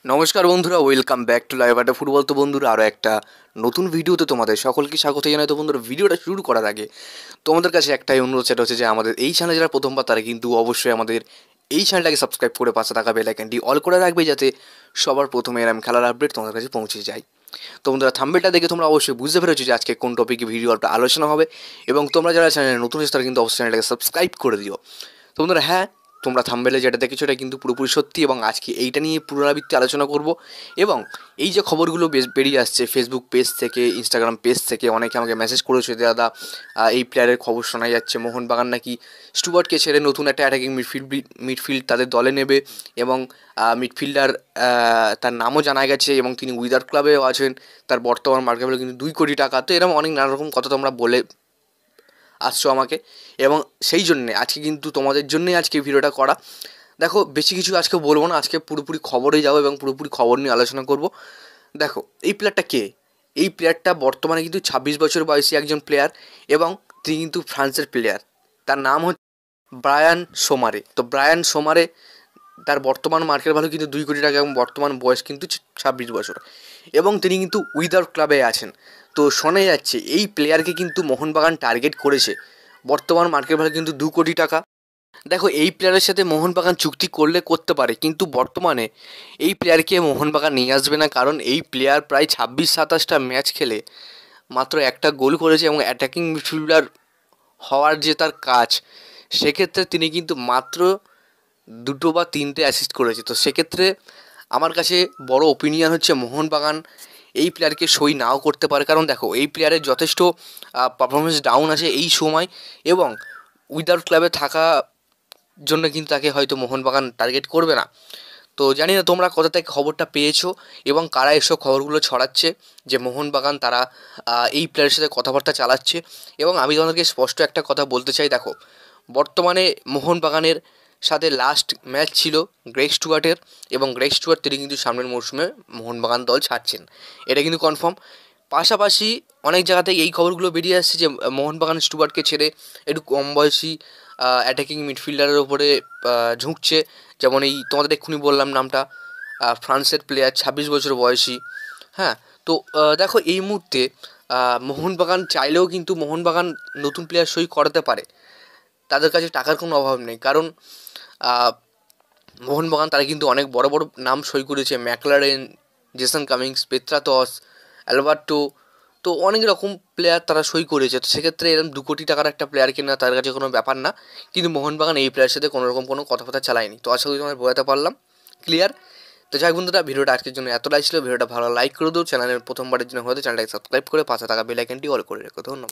নমস্কার বন্ধুরা, welcome back to live আড্ডা ফুটবল। তো বন্ধুরা, আরও একটা নতুন ভিডিওতে তোমাদের সকলকে স্বাগত জানাই। তো বন্ধুরা, ভিডিওটা শুরু করার আগে তোমাদের কাছে একটাই অনুরোধ, সেটা হচ্ছে যে আমাদের এই চ্যানেলে যারা প্রথমবার তারা কিন্তু অবশ্যই আমাদের এই চ্যানেলটাকে সাবস্ক্রাইব করে পাশে থাকা বেল আইকনটি অল করে রাখবে, যাতে সবার প্রথমে এরম খেলার আপডেট তোমাদের কাছে পৌঁছে যায়। তো বন্ধুরা, থাম্বনেলটা দেখে তোমরা অবশ্যই বুঝতে পেরেছো যে আজকে কোন টপিকে ভিডিওটা আলোচনা হবে, এবং তোমরা যারা চ্যানেলে নতুন এসে তারা কিন্তু অবশ্যই চ্যানেলটাকে সাবস্ক্রাইব করে দিও। তো বন্ধুরা, হ্যাঁ, তোমরা থাম্বনেলে যেটা দেখেছো এটা কিন্তু পুরোপুরি সত্যি, এবং আজকে এইটা নিয়ে পুনরাবৃত্তি আলোচনা করব। এবং এই যে খবরগুলো বেশ বেরিয়ে আসছে ফেসবুক পেজ থেকে, ইনস্টাগ্রাম পেজ থেকে, অনেকে আমাকে মেসেজ করেছে, দাদা এই প্লেয়ারের খবর শোনা যাচ্ছে মোহনবাগান নাকি স্টুয়ার্টকে ছেড়ে নতুন একটা অ্যাটাকিং মিডফিল্ড তাদের দলে নেবে, এবং মিডফিল্ডার তার নামও জানা গেছে, এবং তিনি উইদার ক্লাবেও আছেন। তার বর্তমান মার্কেট ভ্যালু কিন্তু 2 কোটি টাকা। তো এরকম অনেক নানা রকম কথা তোমরা বলে আসছো আমাকে, এবং সেই জন্যে আজকে কিন্তু তোমাদের জন্যই আজকে ভিডিওটা করা। দেখো, বেশি কিছু আজকে বলবো না, আজকে পুরোপুরি খবরে যাবো এবং পুরোপুরি খবর নিয়ে আলোচনা করব। দেখো, এই প্লেয়ারটা কে? এই প্লেয়ারটা বর্তমানে কিন্তু 26 বছর বয়সী একজন প্লেয়ার, এবং তিনি কিন্তু ফ্রান্সের প্লেয়ার। তার নাম হচ্ছে ব্রায়ান সোমারে। তো ব্রায়ান সোমারে, তার বর্তমান মার্কেট ভ্যালু কিন্তু 2 কোটি টাকা, এবং বর্তমান বয়স কিন্তু 26 বছর, এবং তিনি কিন্তু উইদার ক্লাবে আছেন। তো শোনা যাচ্ছে এই প্লেয়ারকে কিন্তু মোহনবাগান টার্গেট করেছে। বর্তমান মার্কেট ভ্যালু কিন্তু 2 কোটি টাকা। দেখো, এই প্লেয়ারের সাথে মোহনবাগান চুক্তি করলে করতে পারে, কিন্তু বর্তমানে এই প্লেয়ারকে মোহনবাগান নিয়ে আসবে না, কারণ এই প্লেয়ার প্রায় 26-27টা ম্যাচ খেলে মাত্র একটা গোল করেছে, এবং অ্যাটাকিং মিডফিল্ডার হওয়ার যে তার কাজ, সেক্ষেত্রে তিনি কিন্তু মাত্র 2 বা 3টে অ্যাসিস্ট করেছে। তো সেক্ষেত্রে আমার কাছে বড় ওপিনিয়ন হচ্ছে মোহনবাগান এই প্লেয়ারকে সই নাও করতে পারে, কারণ দেখো, এই প্লেয়ারের যথেষ্ট পারফরমেন্স ডাউন আছে এই সময়, এবং উইদাউট ক্লাবে থাকা জন্য কিন্তু তাকে হয়তো মোহনবাগান টার্গেট করবে না। তো জানি না তোমরা কোথা থেকে খবরটা পেয়েছো, এবং কারা এসব খবরগুলো ছড়াচ্ছে যে মোহনবাগান তারা এই প্লেয়ারের সাথে কথাবার্তা চালাচ্ছে। এবং আমি তোমাদেরকে স্পষ্ট একটা কথা বলতে চাই, দেখো, বর্তমানে মোহনবাগানের সাথে লাস্ট ম্যাচ ছিল গ্রেগ স্টুয়ার্টের, এবং গ্রেগ স্টুয়ার্ট তিনি কিন্তু সামনের মরশুমে মোহনবাগান দল ছাড়ছেন, এটা কিন্তু কনফার্ম। পাশাপাশি অনেক জায়গা থেকে এই খবরগুলো বেরিয়ে আসছে যে মোহনবাগান স্টুয়ার্টকে ছেড়ে একটু কম বয়সী অ্যাটাকিং মিডফিল্ডারের ওপরে ঝুঁকছে, যেমন এই তোমাদের এক্ষুনি বললাম নামটা, ফ্রান্সের প্লেয়ার 26 বছর বয়সী। হ্যাঁ, তো দেখো, এই মুহূর্তে মোহনবাগান চাইলেও কিন্তু মোহনবাগান নতুন প্লেয়ার সই করাতে পারে, তাদের কাছে টাকার কোনো অভাব নেই, কারণ মোহনবাগান তারা কিন্তু অনেক বড় বড় নাম সই করেছে, McLaren, Jason Cummings, Petratos, Alberto, তো অনেক রকম প্লেয়ার তারা সই করেছে। তো সেক্ষেত্রে এরকম 2 কোটি টাকার একটা প্লেয়ার কেনা তার কাছে কোনো ব্যাপার না, কিন্তু মোহনবাগান এই প্লেয়ারের সাথে কোনো রকম কোনো কথাবার্তা চালায়নি। তো আশা করি তোমার বোঝাতে পারলাম, ক্লিয়ার? তো যাই বন্ধুরা, ভিডিওটা আজকের জন্য এতটাই ছিল। ভিডিওটা ভালো লাইক করে দিও, চ্যানেলের প্রথমবারের জন্য হয়তো চ্যানেলটাকে সাবস্ক্রাইব করে পাশে থাকা বেল আইকনটি অল করে রেখো। ধন্যবাদ।